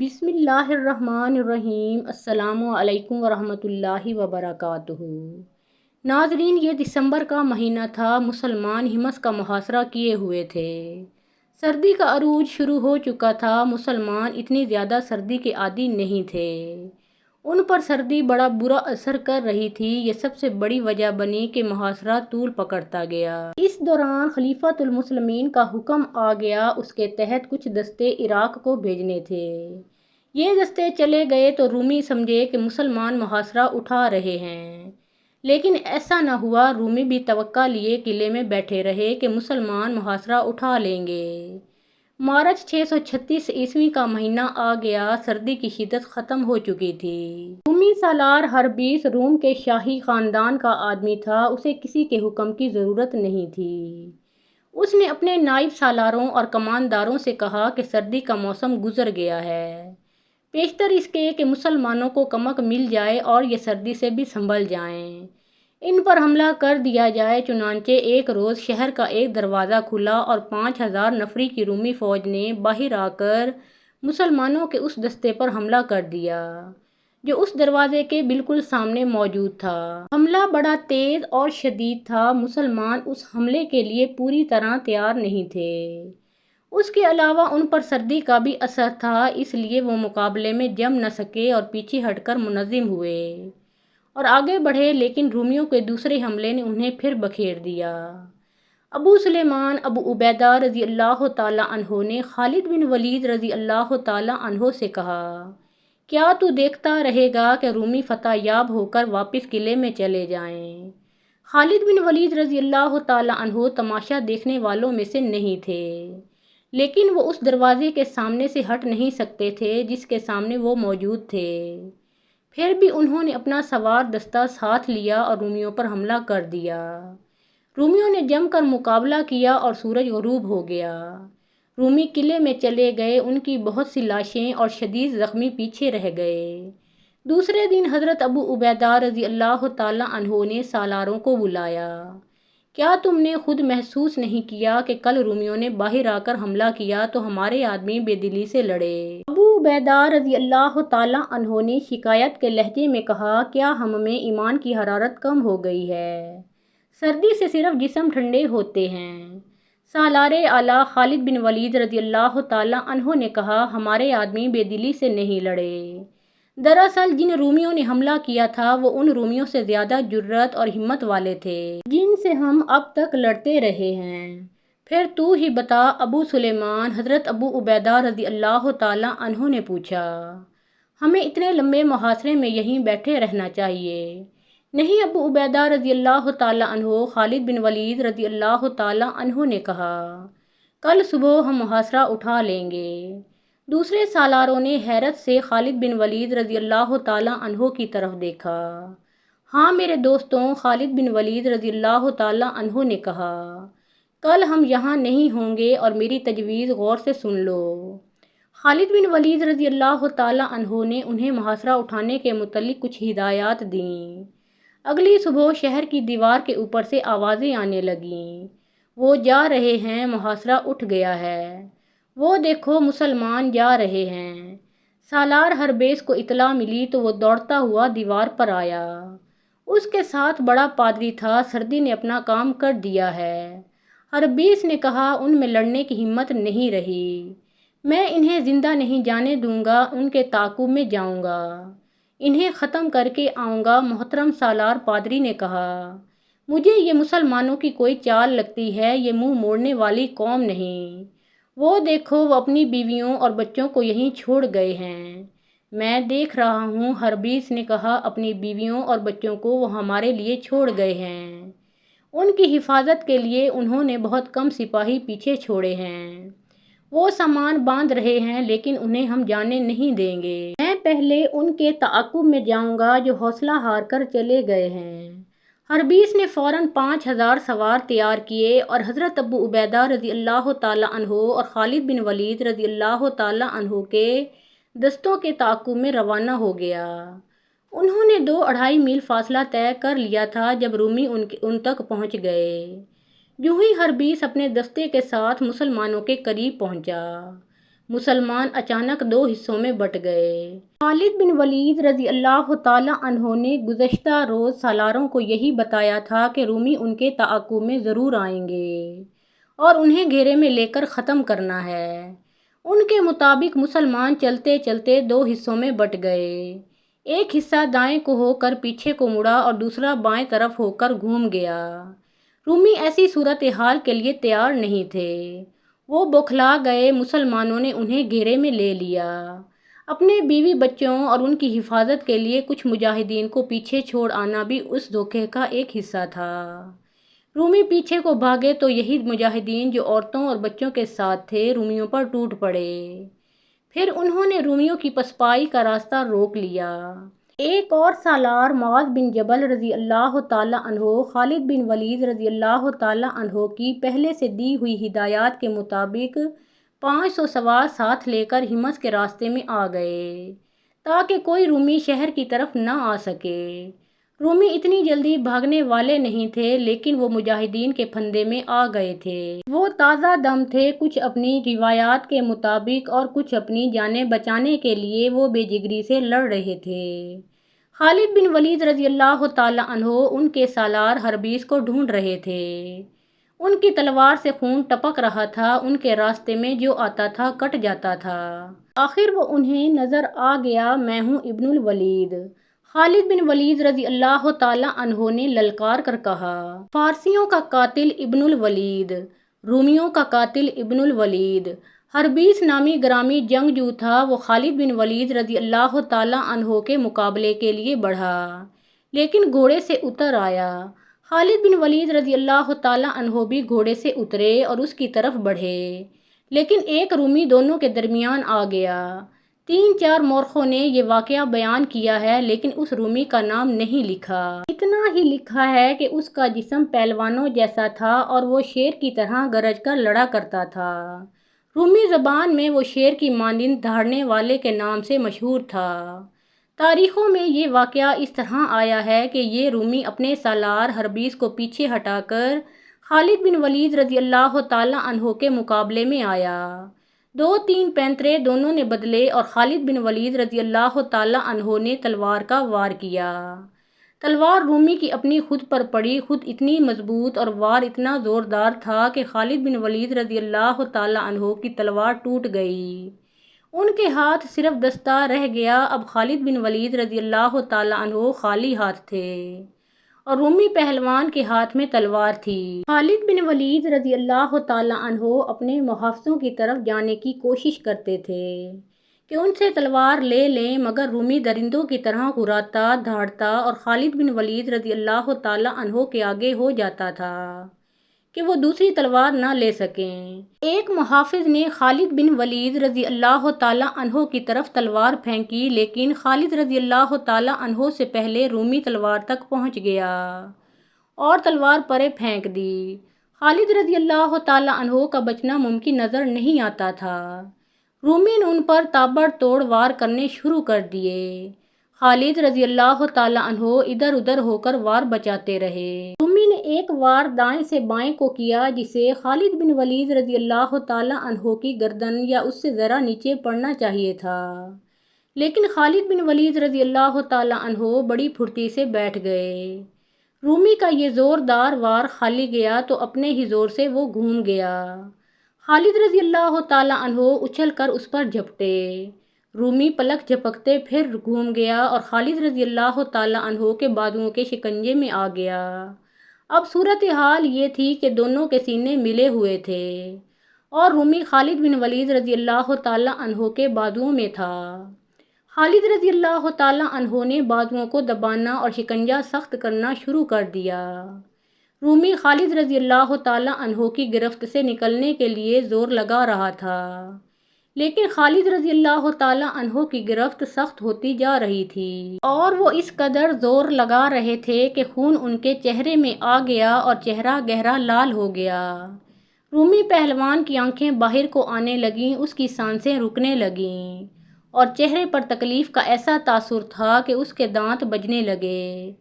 بسم اللہ الرحمن الرحیم۔ السلام علیکم ورحمۃ اللہ وبرکاتہ۔ ناظرین، یہ دسمبر کا مہینہ تھا۔ مسلمان ہمس کا محاصرہ کیے ہوئے تھے۔ سردی کا عروج شروع ہو چکا تھا۔ مسلمان اتنی زیادہ سردی کے عادی نہیں تھے۔ ان پر سردی بڑا برا اثر کر رہی تھی۔ یہ سب سے بڑی وجہ بنی کہ محاصرہ طول پکڑتا گیا۔ اس دوران خلیفۃ المسلمین کا حکم آ گیا۔ اس کے تحت کچھ دستے عراق کو بھیجنے تھے۔ یہ دستے چلے گئے تو رومی سمجھے کہ مسلمان محاصرہ اٹھا رہے ہیں، لیکن ایسا نہ ہوا۔ رومی بھی توقع لیے قلعے میں بیٹھے رہے کہ مسلمان محاصرہ اٹھا لیں گے۔ مارچ 636 عیسوی کا مہینہ آ گیا۔ سردی کی شدت ختم ہو چکی تھی۔ رومی سالار ہربیس روم کے شاہی خاندان کا آدمی تھا۔ اسے کسی کے حکم کی ضرورت نہیں تھی۔ اس نے اپنے نائب سالاروں اور کمانداروں سے کہا کہ سردی کا موسم گزر گیا ہے۔ پیشتر اس کے کہ مسلمانوں کو کمک مل جائے اور یہ سردی سے بھی سنبھل جائیں۔ ان پر حملہ کر دیا جائے۔ چنانچہ ایک روز شہر کا ایک دروازہ کھلا اور 5000 نفری کی رومی فوج نے باہر آ کر مسلمانوں کے اس دستے پر حملہ کر دیا جو اس دروازے کے بالکل سامنے موجود تھا۔ حملہ بڑا تیز اور شدید تھا۔ مسلمان اس حملے کے لیے پوری طرح تیار نہیں تھے۔ اس کے علاوہ ان پر سردی کا بھی اثر تھا، اس لیے وہ مقابلے میں جم نہ سکے اور پیچھے ہٹ کر منہزم ہوئے اور آگے بڑھے، لیکن رومیوں کے دوسرے حملے نے انہیں پھر بکھیر دیا۔ ابو سلیمان ابو عبیدہ رضی اللہ تعالیٰ عنہ نے خالد بن ولید رضی اللہ تعالیٰ عنہ سے کہا، کیا تو دیکھتا رہے گا کہ رومی فتح یاب ہو کر واپس قلعے میں چلے جائیں؟ خالد بن ولید رضی اللہ تعالیٰ عنہ تماشا دیکھنے والوں میں سے نہیں تھے، لیکن وہ اس دروازے کے سامنے سے ہٹ نہیں سکتے تھے جس کے سامنے وہ موجود تھے۔ پھر بھی انہوں نے اپنا سوار دستہ ساتھ لیا اور رومیوں پر حملہ کر دیا۔ رومیوں نے جم کر مقابلہ کیا اور سورج غروب ہو گیا۔ رومی قلعے میں چلے گئے۔ ان کی بہت سی لاشیں اور شدید زخمی پیچھے رہ گئے۔ دوسرے دن حضرت ابو عبیدہ رضی اللہ تعالیٰ عنہ نے سالاروں کو بلایا۔ کیا تم نے خود محسوس نہیں کیا کہ کل رومیوں نے باہر آ کر حملہ کیا تو ہمارے آدمی بے دلی سے لڑے؟ ابو عبیدہ رضی اللہ تعالیٰ عنہ نے شکایت کے لہجے میں کہا، کیا ہم میں ایمان کی حرارت کم ہو گئی ہے؟ سردی سے صرف جسم ٹھنڈے ہوتے ہیں۔ سالار اعلیٰ خالد بن ولید رضی اللہ تعالیٰ عنہ نے کہا، ہمارے آدمی بے دلی سے نہیں لڑے۔ دراصل جن رومیوں نے حملہ کیا تھا وہ ان رومیوں سے زیادہ جرأت اور ہمت والے تھے جن سے ہم اب تک لڑتے رہے ہیں۔ پھر تو ہی بتا ابو سلیمان، حضرت ابو عبیدہ رضی اللہ تعالیٰ عنہ نے پوچھا، ہمیں اتنے لمبے محاصرے میں یہیں بیٹھے رہنا چاہیے؟ نہیں ابو عبیدہ رضی اللہ تعالیٰ عنہ، خالد بن ولید رضی اللہ تعالیٰ عنہ نے کہا، کل صبح ہم محاصرہ اٹھا لیں گے۔ دوسرے سالاروں نے حیرت سے خالد بن ولید رضی اللہ تعالیٰ عنہ کی طرف دیکھا۔ ہاں میرے دوستوں، خالد بن ولید رضی اللہ تعالیٰ عنہ نے کہا، کل ہم یہاں نہیں ہوں گے اور میری تجویز غور سے سن لو۔ خالد بن ولید رضی اللہ تعالیٰ عنہ نے انہیں محاصرہ اٹھانے کے متعلق کچھ ہدایات دیں۔ اگلی صبح شہر کی دیوار کے اوپر سے آوازیں آنے لگیں، وہ جا رہے ہیں، محاصرہ اٹھ گیا ہے، وہ دیکھو مسلمان جا رہے ہیں۔ سالار ہربیس کو اطلاع ملی تو وہ دوڑتا ہوا دیوار پر آیا۔ اس کے ساتھ بڑا پادری تھا۔ سردی نے اپنا کام کر دیا ہے، ہربیس نے کہا، ان میں لڑنے کی ہمت نہیں رہی۔ میں انہیں زندہ نہیں جانے دوں گا، ان کے تعاقب میں جاؤں گا، انہیں ختم کر کے آؤں گا۔ محترم سالار، پادری نے کہا، مجھے یہ مسلمانوں کی کوئی چال لگتی ہے، یہ منہ موڑنے والی قوم نہیں۔ وہ دیکھو، وہ اپنی بیویوں اور بچوں کو یہیں چھوڑ گئے ہیں۔ میں دیکھ رہا ہوں، ہربیس نے کہا، اپنی بیویوں اور بچوں کو وہ ہمارے لیے چھوڑ گئے ہیں۔ ان کی حفاظت کے لیے انہوں نے بہت کم سپاہی پیچھے چھوڑے ہیں۔ وہ سامان باندھ رہے ہیں، لیکن انہیں ہم جانے نہیں دیں گے۔ میں پہلے ان کے تعاقب میں جاؤں گا جو حوصلہ ہار کر چلے گئے ہیں۔ ہربیس نے فوراً 5000 سوار تیار کیے اور حضرت ابو عبیدہ رضی اللہ تعالیٰ عنہ اور خالد بن ولید رضی اللہ تعالیٰ عنہ کے دستوں کے تعاقب میں روانہ ہو گیا۔ انہوں نے 2-2.5 میل فاصلہ طے کر لیا تھا جب رومی ان تک پہنچ گئے۔ یوں ہی ہربیس اپنے دستے کے ساتھ مسلمانوں کے قریب پہنچا۔ مسلمان اچانک دو حصوں میں بٹ گئے۔ خالد بن ولید رضی اللہ تعالیٰ عنہ نے گزشتہ روز سالاروں کو یہی بتایا تھا کہ رومی ان کے تعاقب میں ضرور آئیں گے اور انہیں گھیرے میں لے کر ختم کرنا ہے۔ ان کے مطابق مسلمان چلتے چلتے دو حصوں میں بٹ گئے۔ ایک حصہ دائیں کو ہو کر پیچھے کو مڑا اور دوسرا بائیں طرف ہو کر گھوم گیا۔ رومی ایسی صورتحال کے لیے تیار نہیں تھے۔ وہ بوکھلا گئے۔ مسلمانوں نے انہیں گھیرے میں لے لیا۔ اپنے بیوی بچوں اور ان کی حفاظت کے لیے کچھ مجاہدین کو پیچھے چھوڑ آنا بھی اس دھوکے کا ایک حصہ تھا۔ رومی پیچھے کو بھاگے تو یہی مجاہدین جو عورتوں اور بچوں کے ساتھ تھے رومیوں پر ٹوٹ پڑے۔ پھر انہوں نے رومیوں کی پسپائی کا راستہ روک لیا۔ ایک اور سالار معاذ بن جبل رضی اللہ تعالیٰ عنہ خالد بن ولید رضی اللہ تعالیٰ عنہ کی پہلے سے دی ہوئی ہدایات کے مطابق 500 سوار ساتھ لے کر حمص کے راستے میں آ گئے تاکہ کوئی رومی شہر کی طرف نہ آ سکے۔ رومی اتنی جلدی بھاگنے والے نہیں تھے لیکن وہ مجاہدین کے پھندے میں آ گئے تھے۔ وہ تازہ دم تھے، کچھ اپنی روایات کے مطابق اور کچھ اپنی جانیں بچانے کے لیے وہ بے جگری سے لڑ رہے تھے۔ خالد بن ولید رضی اللہ تعالیٰ عنہ ان کے سالار حربیس کو ڈھونڈ رہے تھے۔ ان کی تلوار سے خون ٹپک رہا تھا، ان کے راستے میں جو آتا تھا کٹ جاتا تھا۔ آخر وہ انہیں نظر آ گیا۔ میں ہوں ابن الولید۔ خالد بن ولید رضی اللہ تعالیٰ عنہ نے للکار کر کہا، فارسیوں کا قاتل ابن الولید، رومیوں کا قاتل ابن الولید۔ حربیس نامی گرامی جنگجو تھا۔ وہ خالد بن ولید رضی اللہ تعالیٰ عنہ کے مقابلے کے لیے بڑھا لیکن گھوڑے سے اتر آیا۔ خالد بن ولید رضی اللہ تعالیٰ عنہ بھی گھوڑے سے اترے اور اس کی طرف بڑھے لیکن ایک رومی دونوں کے درمیان آ گیا۔ 3-4 مورخوں نے یہ واقعہ بیان کیا ہے لیکن اس رومی کا نام نہیں لکھا۔ اتنا ہی لکھا ہے کہ اس کا جسم پہلوانوں جیسا تھا اور وہ شیر کی طرح گرج کر لڑا کرتا تھا۔ رومی زبان میں وہ شیر کی مانند دہاڑنے والے کے نام سے مشہور تھا۔ تاریخوں میں یہ واقعہ اس طرح آیا ہے کہ یہ رومی اپنے سالار حربیس کو پیچھے ہٹا کر خالد بن ولید رضی اللہ تعالیٰ عنہ کے مقابلے میں آیا۔ 2-3 پینترے دونوں نے بدلے اور خالد بن ولید رضی اللہ تعالیٰ عنہ نے تلوار کا وار کیا۔ تلوار رومی کی اپنی خود پر پڑی، خود اتنی مضبوط اور وار اتنا زوردار تھا کہ خالد بن ولید رضی اللہ تعالیٰ عنہ کی تلوار ٹوٹ گئی۔ ان کے ہاتھ صرف دستہ رہ گیا۔ اب خالد بن ولید رضی اللہ تعالیٰ عنہ خالی ہاتھ تھے اور رومی پہلوان کے ہاتھ میں تلوار تھی۔ خالد بن ولید رضی اللہ تعالیٰ عنہ اپنے محافظوں کی طرف جانے کی کوشش کرتے تھے کہ ان سے تلوار لے لیں مگر رومی درندوں کی طرح ہراتا دھاڑتا اور خالد بن ولید رضی اللہ تعالیٰ عنہ کے آگے ہو جاتا تھا کہ وہ دوسری تلوار نہ لے سکیں۔ ایک محافظ نے خالد بن ولید رضی اللہ تعالیٰ عنہ کی طرف تلوار پھینکی لیکن خالد رضی اللہ تعالیٰ عنہ سے پہلے رومی تلوار تک پہنچ گیا اور تلوار پرے پھینک دی۔ خالد رضی اللہ تعالیٰ عنہ کا بچنا ممکن نظر نہیں آتا تھا۔ رومی نے ان پر تابڑ توڑ وار کرنے شروع کر دیے۔ خالد رضی اللہ تعالیٰ عنہ ادھر ادھر ہو کر وار بچاتے رہے۔ رومی نے ایک وار دائیں سے بائیں کو کیا جسے خالد بن ولید رضی اللہ تعالیٰ عنہ کی گردن یا اس سے ذرا نیچے پڑنا چاہیے تھا لیکن خالد بن ولید رضی اللہ تعالیٰ عنہ بڑی پھرتی سے بیٹھ گئے۔ رومی کا یہ زوردار وار خالی گیا تو اپنے ہی زور سے وہ گھوم گیا۔ خالد رضی اللہ تعالیٰ عنہ اچھل کر اس پر جھپٹے۔ رومی پلک جھپکتے پھر گھوم گیا اور خالد رضی اللہ تعالیٰ عنہ کے بازوؤں کے شکنجے میں آ گیا۔ اب صورتحال یہ تھی کہ دونوں کے سینے ملے ہوئے تھے اور رومی خالد بن ولید رضی اللہ تعالیٰ عنہ کے بازوؤں میں تھا۔ خالد رضی اللہ تعالیٰ عنہ نے بازوؤں کو دبانا اور شکنجہ سخت کرنا شروع کر دیا۔ رومی خالد رضی اللہ تعالیٰ عنہ کی گرفت سے نکلنے کے لیے زور لگا رہا تھا لیکن خالد رضی اللہ تعالیٰ عنہ کی گرفت سخت ہوتی جا رہی تھی اور وہ اس قدر زور لگا رہے تھے کہ خون ان کے چہرے میں آ گیا اور چہرہ گہرا لال ہو گیا۔ رومی پہلوان کی آنکھیں باہر کو آنے لگیں، اس کی سانسیں رکنے لگیں اور چہرے پر تکلیف کا ایسا تاثر تھا کہ اس کے دانت بجنے لگے۔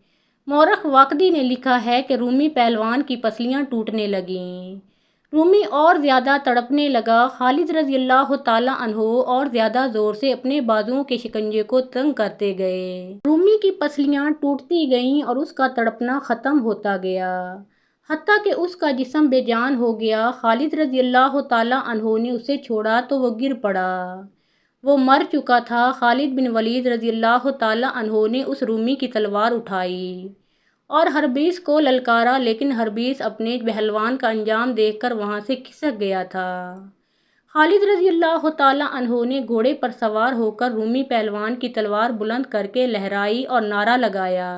مورخ واقدی نے لکھا ہے کہ رومی پہلوان کی پسلیاں ٹوٹنے لگیں۔ رومی اور زیادہ تڑپنے لگا۔ خالد رضی اللہ تعالیٰ عنہ اور زیادہ زور سے اپنے بازوؤں کے شکنجے کو تنگ کرتے گئے۔ رومی کی پسلیاں ٹوٹتی گئیں اور اس کا تڑپنا ختم ہوتا گیا، حتیٰ کہ اس کا جسم بے جان ہو گیا۔ خالد رضی اللہ تعالیٰ عنہ نے اسے چھوڑا تو وہ گر پڑا، وہ مر چکا تھا۔ خالد بن ولید رضی اللہ تعالیٰ عنہ نے اس رومی کی تلوار اٹھائی اور حربیس کو للکارا، لیکن حربیس اپنے پہلوان کا انجام دیکھ کر وہاں سے کھسک گیا تھا۔ خالد رضی اللہ تعالیٰ عنہ نے گھوڑے پر سوار ہو کر رومی پہلوان کی تلوار بلند کر کے لہرائی اور نعرہ لگایا۔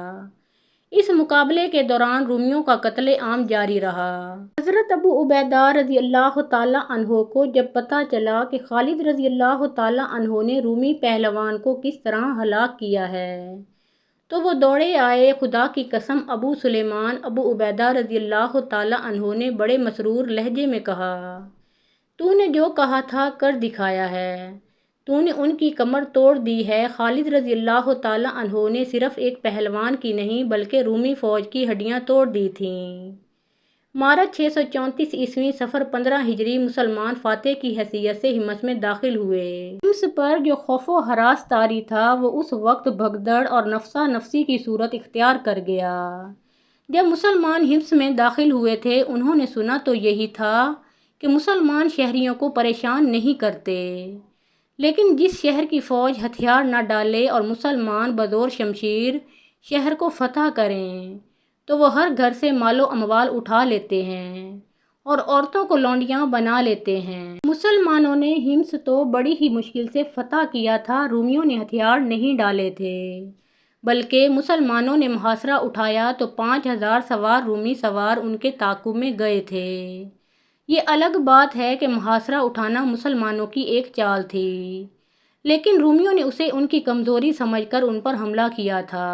اس مقابلے کے دوران رومیوں کا قتل عام جاری رہا۔ حضرت ابو عبیدہ رضی اللہ تعالیٰ عنہ کو جب پتہ چلا کہ خالد رضی اللہ تعالیٰ عنہ نے رومی پہلوان کو کس طرح ہلاک کیا ہے تو وہ دوڑے آئے۔ خدا کی قسم، ابو سلیمان ابو عبیدہ رضی اللہ تعالیٰ عنہ نے بڑے مسرور لہجے میں کہا، تو نے جو کہا تھا کر دکھایا ہے، تو نے ان کی کمر توڑ دی ہے۔ خالد رضی اللہ تعالیٰ عنہ نے صرف ایک پہلوان کی نہیں بلکہ رومی فوج کی ہڈیاں توڑ دی تھیں۔ مارچ 634 صفر 15 ہجری مسلمان فاتح کی حیثیت سے حمص میں داخل ہوئے۔ حمص پر جو خوف و ہراس طاری تھا وہ اس وقت بھگدڑ اور نفسا نفسی کی صورت اختیار کر گیا۔ جب مسلمان حمص میں داخل ہوئے تھے انہوں نے سنا تو یہی تھا کہ مسلمان شہریوں کو پریشان نہیں کرتے، لیکن جس شہر کی فوج ہتھیار نہ ڈالے اور مسلمان بزور شمشیر شہر کو فتح کریں تو وہ ہر گھر سے مال و اموال اٹھا لیتے ہیں اور عورتوں کو لونڈیاں بنا لیتے ہیں۔ مسلمانوں نے حمص تو بڑی ہی مشکل سے فتح کیا تھا۔ رومیوں نے ہتھیار نہیں ڈالے تھے بلکہ مسلمانوں نے محاصرہ اٹھایا تو 5000 سوار رومی سوار ان کے تعاقب میں گئے تھے۔ یہ الگ بات ہے کہ محاصرہ اٹھانا مسلمانوں کی ایک چال تھی، لیکن رومیوں نے اسے ان کی کمزوری سمجھ کر ان پر حملہ کیا تھا۔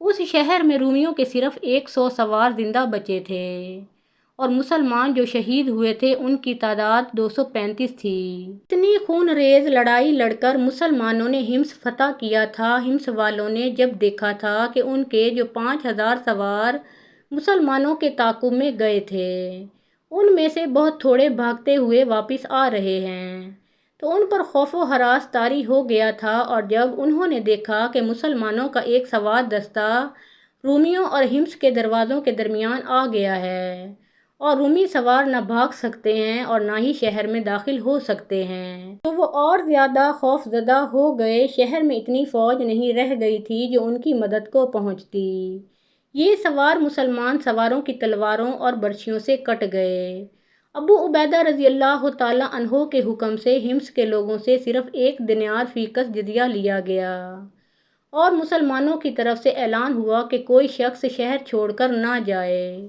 اس شہر میں رومیوں کے صرف 100 سوار زندہ بچے تھے اور مسلمان جو شہید ہوئے تھے ان کی تعداد 235 تھی۔ اتنی خون ریز لڑائی لڑ کر مسلمانوں نے حمص فتح کیا تھا۔ حمص والوں نے جب دیکھا تھا کہ ان کے جو 5000 سوار مسلمانوں کے تعاقب میں گئے تھے ان میں سے بہت تھوڑے بھاگتے ہوئے واپس آ رہے ہیں تو ان پر خوف و ہراس طاری ہو گیا تھا، اور جب انہوں نے دیکھا کہ مسلمانوں کا ایک سوار دستہ رومیوں اور حمص کے دروازوں کے درمیان آ گیا ہے اور رومی سوار نہ بھاگ سکتے ہیں اور نہ ہی شہر میں داخل ہو سکتے ہیں تو وہ اور زیادہ خوف زدہ ہو گئے۔ شہر میں اتنی فوج نہیں رہ گئی تھی جو ان کی مدد کو پہنچتی۔ یہ سوار مسلمان سواروں کی تلواروں اور برچھیوں سے کٹ گئے۔ ابو عبیدہ رضی اللہ تعالیٰ عنہ کے حکم سے حمص کے لوگوں سے صرف 1 دینار فی کس جزیہ لیا گیا اور مسلمانوں کی طرف سے اعلان ہوا کہ کوئی شخص شہر چھوڑ کر نہ جائے۔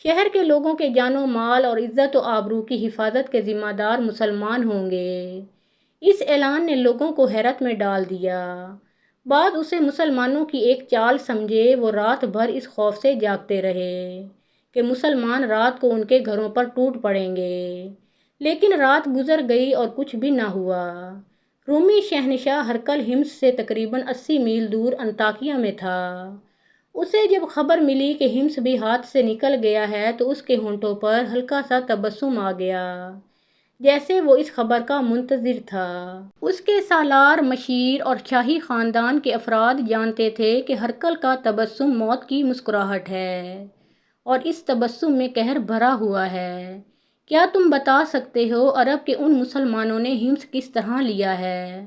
شہر کے لوگوں کے جان و مال اور عزت و آبرو کی حفاظت کے ذمہ دار مسلمان ہوں گے۔ اس اعلان نے لوگوں کو حیرت میں ڈال دیا۔ بعض اسے مسلمانوں کی ایک چال سمجھے۔ وہ رات بھر اس خوف سے جاگتے رہے کہ مسلمان رات کو ان کے گھروں پر ٹوٹ پڑیں گے، لیکن رات گزر گئی اور کچھ بھی نہ ہوا۔ رومی شہنشاہ ہرقل حمص سے تقریباً 80 میل دور انطاکیہ میں تھا۔ اسے جب خبر ملی کہ حمص بھی ہاتھ سے نکل گیا ہے تو اس کے ہونٹوں پر ہلکا سا تبسم آ گیا، جیسے وہ اس خبر کا منتظر تھا۔ اس کے سالار، مشیر اور شاہی خاندان کے افراد جانتے تھے کہ ہرقل کا تبسم موت کی مسکراہٹ ہے اور اس تبسم میں قہر بھرا ہوا ہے۔ کیا تم بتا سکتے ہو عرب کے ان مسلمانوں نے حمص کس طرح لیا ہے؟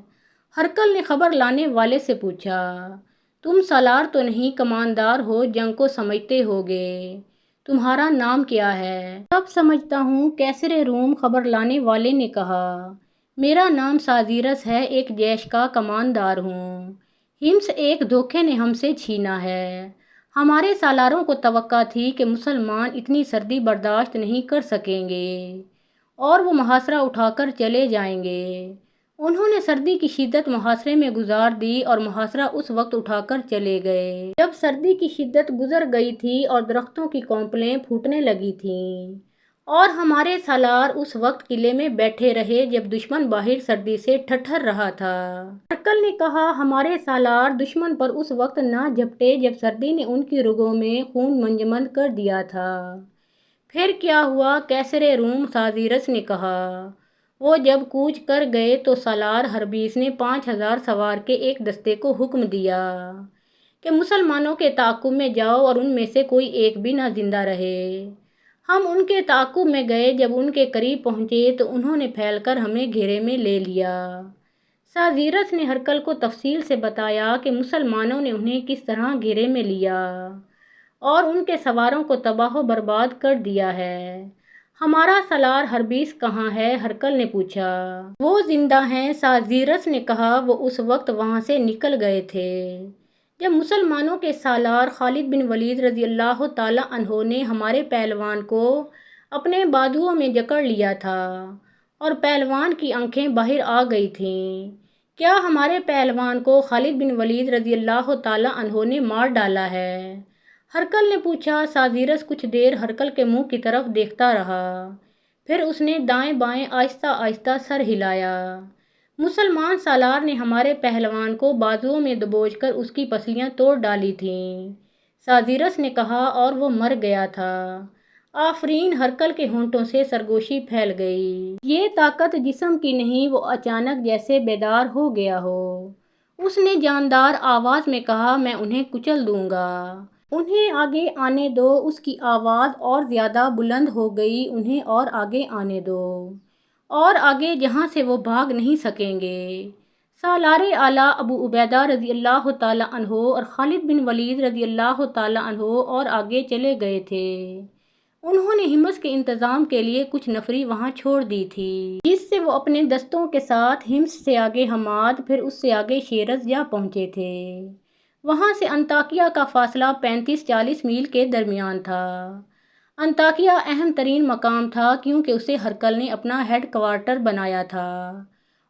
ہرقل نے خبر لانے والے سے پوچھا۔ تم سالار تو نہیں، کماندار ہو، جنگ کو سمجھتے ہوگے۔ تمہارا نام کیا ہے؟ سب سمجھتا ہوں، قیصر روم، خبر لانے والے نے کہا۔ میرا نام سازیرس ہے، ایک جیش کا کماندار ہوں۔ حمص ایک دھوکے نے ہم سے چھینا ہے۔ ہمارے سالاروں کو توقع تھی کہ مسلمان اتنی سردی برداشت نہیں کر سکیں گے اور وہ محاصرہ اٹھا کر چلے جائیں گے۔ انہوں نے سردی کی شدت محاصرے میں گزار دی اور محاصرہ اس وقت اٹھا کر چلے گئے جب سردی کی شدت گزر گئی تھی اور درختوں کی کونپلیں پھوٹنے لگی تھیں، اور ہمارے سالار اس وقت قلعے میں بیٹھے رہے جب دشمن باہر سردی سے ٹھٹھر رہا تھا۔ ہرقل نے کہا، ہمارے سالار دشمن پر اس وقت نہ جھپٹے جب سردی نے ان کی رگوں میں خون منجمد کر دیا تھا۔ پھر کیا ہوا؟ کیسر روم سازیرس نے کہا۔ وہ جب کوچ کر گئے تو سالار ہربیس نے 5,000 سوار کے ایک دستے کو حکم دیا کہ مسلمانوں کے تعاقب میں جاؤ اور ان میں سے کوئی ایک بھی نہ زندہ رہے۔ ہم ان کے تعاقب میں گئے، جب ان کے قریب پہنچے تو انہوں نے پھیل کر ہمیں گھیرے میں لے لیا۔ سازیرس نے ہرقل کو تفصیل سے بتایا کہ مسلمانوں نے انہیں کس طرح گھیرے میں لیا اور ان کے سواروں کو تباہ و برباد کر دیا ہے۔ ہمارا سالار ہربیس کہاں ہے؟ ہرقل نے پوچھا۔ وہ زندہ ہیں، سازیرس نے کہا۔ وہ اس وقت وہاں سے نکل گئے تھے جب مسلمانوں کے سالار خالد بن ولید رضی اللہ تعالیٰ عنہ نے ہمارے پہلوان کو اپنے بازوؤں میں جکڑ لیا تھا اور پہلوان کی آنکھیں باہر آ گئی تھیں۔ کیا ہمارے پہلوان کو خالد بن ولید رضی اللہ تعالیٰ عنہ نے مار ڈالا ہے؟ ہرقل نے پوچھا۔ سازیرس کچھ دیر ہرقل کے منہ کی طرف دیکھتا رہا، پھر اس نے دائیں بائیں آہستہ آہستہ سر ہلایا۔ مسلمان سالار نے ہمارے پہلوان کو بازوؤں میں دبوچ کر اس کی پسلیاں توڑ ڈالی تھیں، سازیرس نے کہا، اور وہ مر گیا تھا۔ آفرین! ہرقل کے ہونٹوں سے سرگوشی پھیل گئی۔ یہ طاقت جسم کی نہیں، وہ اچانک جیسے بیدار ہو گیا ہو۔ اس نے جاندار آواز میں کہا، میں انہیں کچل دوں گا۔ انہیں آگے آنے دو۔ اس کی آواز اور زیادہ بلند ہو گئی۔ انہیں اور آگے آنے دو، اور آگے جہاں سے وہ بھاگ نہیں سکیں گے۔ سالار اعلیٰ ابو عبیدہ رضی اللہ تعالیٰ عنہ اور خالد بن ولید رضی اللہ تعالیٰ عنہ اور آگے چلے گئے تھے۔ انہوں نے حمص کے انتظام کے لیے کچھ نفری وہاں چھوڑ دی تھی، جس سے وہ اپنے دستوں کے ساتھ حمص سے آگے حماد، پھر اس سے آگے شیرز جا پہنچے تھے۔ وہاں سے انطاکیہ کا فاصلہ 35-40 میل کے درمیان تھا۔ انطاکیہ اہم ترین مقام تھا کیونکہ اسے ہرقل نے اپنا ہیڈ کوارٹر بنایا تھا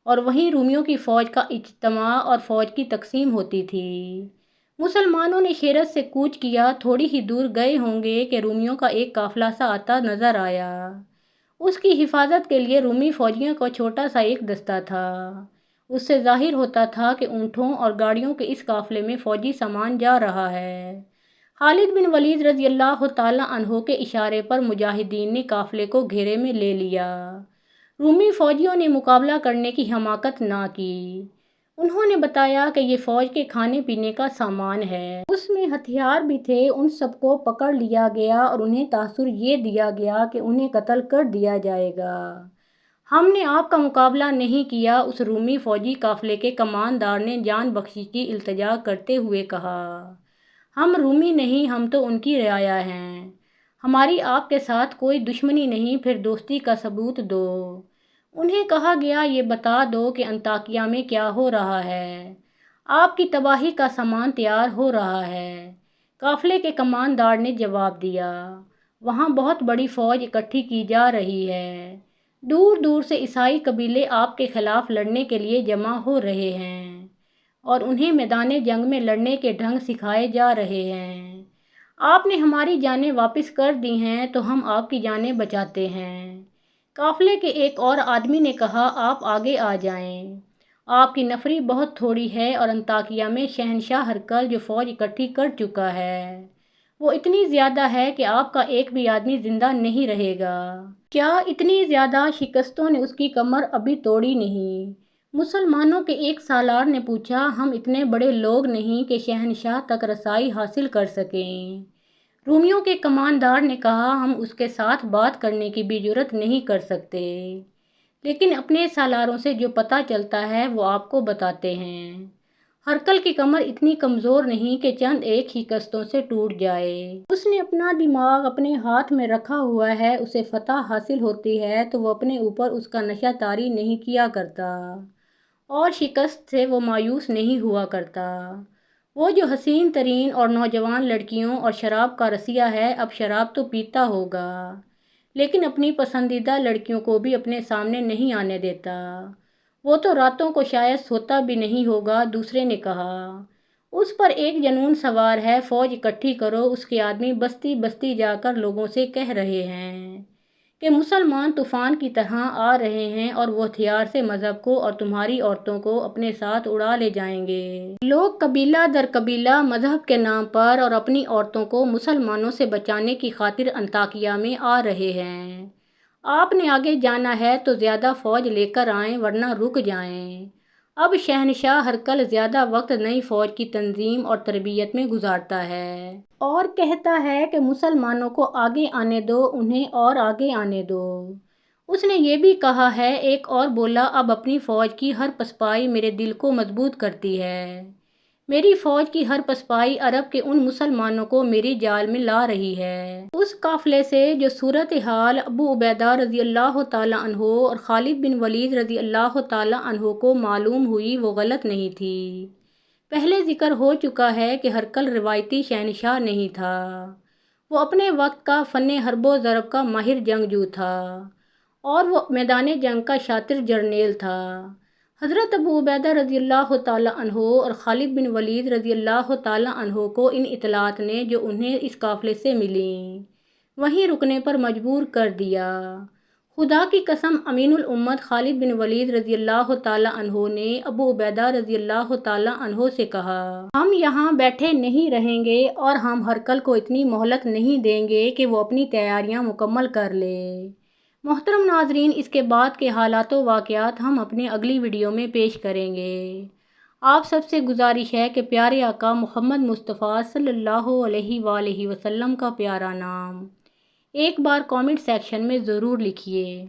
اور وہیں رومیوں کی فوج کا اجتماع اور فوج کی تقسیم ہوتی تھی۔ مسلمانوں نے شیرز سے کوچ کیا۔ تھوڑی ہی دور گئے ہوں گے کہ رومیوں کا ایک قافلہ سا آتا نظر آیا۔ اس کی حفاظت کے لیے رومی فوجیوں کا چھوٹا سا ایک دستہ تھا۔ اس سے ظاہر ہوتا تھا کہ اونٹوں اور گاڑیوں کے اس قافلے میں فوجی سامان جا رہا ہے۔ خالد بن ولید رضی اللہ تعالیٰ عنہ کے اشارے پر مجاہدین نے قافلے کو گھیرے میں لے لیا۔ رومی فوجیوں نے مقابلہ کرنے کی حماقت نہ کی۔ انہوں نے بتایا کہ یہ فوج کے کھانے پینے کا سامان ہے۔ اس میں ہتھیار بھی تھے۔ ان سب کو پکڑ لیا گیا اور انہیں تاثر یہ دیا گیا کہ انہیں قتل کر دیا جائے گا۔ ہم نے آپ کا مقابلہ نہیں کیا، اس رومی فوجی قافلے کے کماندار نے جان بخشی کی التجا کرتے ہوئے کہا۔ ہم رومی نہیں، ہم تو ان کی رعایا ہیں۔ ہماری آپ کے ساتھ کوئی دشمنی نہیں، پھر دوستی کا ثبوت دو۔ انہیں کہا گیا، یہ بتا دو کہ انطاکیہ میں کیا ہو رہا ہے۔ آپ کی تباہی کا سامان تیار ہو رہا ہے۔ قافلے کے کماندار نے جواب دیا، وہاں بہت بڑی فوج اکٹھی کی جا رہی ہے۔ دور دور سے عیسائی قبیلے آپ کے خلاف لڑنے کے لیے جمع ہو رہے ہیں اور انہیں میدان جنگ میں لڑنے کے ڈھنگ سکھائے جا رہے ہیں۔ آپ نے ہماری جانیں واپس کر دی ہیں تو ہم آپ کی جانیں بچاتے ہیں۔ قافلے کے ایک اور آدمی نے کہا، آپ آگے آ جائیں۔ آپ کی نفری بہت تھوڑی ہے اور انطاکیہ میں شہنشاہ ہرقل جو فوج اکٹھی کر چکا ہے وہ اتنی زیادہ ہے کہ آپ کا ایک بھی آدمی زندہ نہیں رہے گا۔ کیا اتنی زیادہ شکستوں نے اس کی کمر ابھی توڑی نہیں؟ مسلمانوں کے ایک سالار نے پوچھا۔ ہم اتنے بڑے لوگ نہیں کہ شہنشاہ تک رسائی حاصل کر سکیں۔ رومیوں کے کماندار نے کہا، ہم اس کے ساتھ بات کرنے کی بھی جرات نہیں کر سکتے، لیکن اپنے سالاروں سے جو پتہ چلتا ہے وہ آپ کو بتاتے ہیں۔ ہرقل کی کمر اتنی کمزور نہیں کہ چند ایک شکستوں سے ٹوٹ جائے۔ اس نے اپنا دماغ اپنے ہاتھ میں رکھا ہوا ہے۔ اسے فتح حاصل ہوتی ہے تو وہ اپنے اوپر اس کا نشہ طاری نہیں کیا کرتا اور شکست سے وہ مایوس نہیں ہوا کرتا۔ وہ جو حسین ترین اور نوجوان لڑکیوں اور شراب کا رسیا ہے، اب شراب تو پیتا ہوگا لیکن اپنی پسندیدہ لڑکیوں کو بھی اپنے سامنے نہیں آنے دیتا۔ وہ تو راتوں کو شاید سوتا بھی نہیں ہوگا، دوسرے نے کہا۔ اس پر ایک جنون سوار ہے، فوج اکٹھی کرو۔ اس کے آدمی بستی بستی جا کر لوگوں سے کہہ رہے ہیں کہ مسلمان طوفان کی طرح آ رہے ہیں اور وہ ہتھیار سے مذہب کو اور تمہاری عورتوں کو اپنے ساتھ اڑا لے جائیں گے۔ لوگ قبیلہ در قبیلہ مذہب کے نام پر اور اپنی عورتوں کو مسلمانوں سے بچانے کی خاطر انطاکیہ میں آ رہے ہیں۔ آپ نے آگے جانا ہے تو زیادہ فوج لے کر آئیں ورنہ رک جائیں۔ اب شہنشاہ ہرقل زیادہ وقت نئی فوج کی تنظیم اور تربیت میں گزارتا ہے اور کہتا ہے کہ مسلمانوں کو آگے آنے دو، انہیں اور آگے آنے دو۔ اس نے یہ بھی کہا ہے، ایک اور بولا، اب اپنی فوج کی ہر پسپائی میرے دل کو مضبوط کرتی ہے۔ میری فوج کی ہر پسپائی عرب کے ان مسلمانوں کو میری جال میں لا رہی ہے۔ اس قافلے سے جو صورتحال ابو عبیدہ رضی اللہ تعالیٰ عنہ اور خالد بن ولید رضی اللہ تعالیٰ عنہ کو معلوم ہوئی وہ غلط نہیں تھی۔ پہلے ذکر ہو چکا ہے کہ ہرقل روایتی شہنشاہ نہیں تھا، وہ اپنے وقت کا فن حرب و ضرب کا ماہر جنگجو تھا اور وہ میدان جنگ کا شاطر جرنیل تھا۔ حضرت ابو عبیدہ رضی اللہ تعالیٰ عنہ اور خالد بن ولید رضی اللہ تعالیٰ عنہ کو ان اطلاعات نے جو انہیں اس قافلے سے ملیں وہیں رکنے پر مجبور کر دیا۔ خدا کی قسم، امین الامت خالد بن ولید رضی اللہ تعالیٰ عنہ نے ابو عبیدہ رضی اللہ تعالیٰ عنہ سے کہا، ہم یہاں بیٹھے نہیں رہیں گے اور ہم ہرقل کو اتنی مہلت نہیں دیں گے کہ وہ اپنی تیاریاں مکمل کر لے۔ محترم ناظرین، اس کے بعد کے حالات و واقعات ہم اپنے اگلی ویڈیو میں پیش کریں گے۔ آپ سب سے گزارش ہے کہ پیارے آقا محمد مصطفیٰ صلی اللہ علیہ وآلہ وسلم کا پیارا نام ایک بار کامنٹ سیکشن میں ضرور لکھیے۔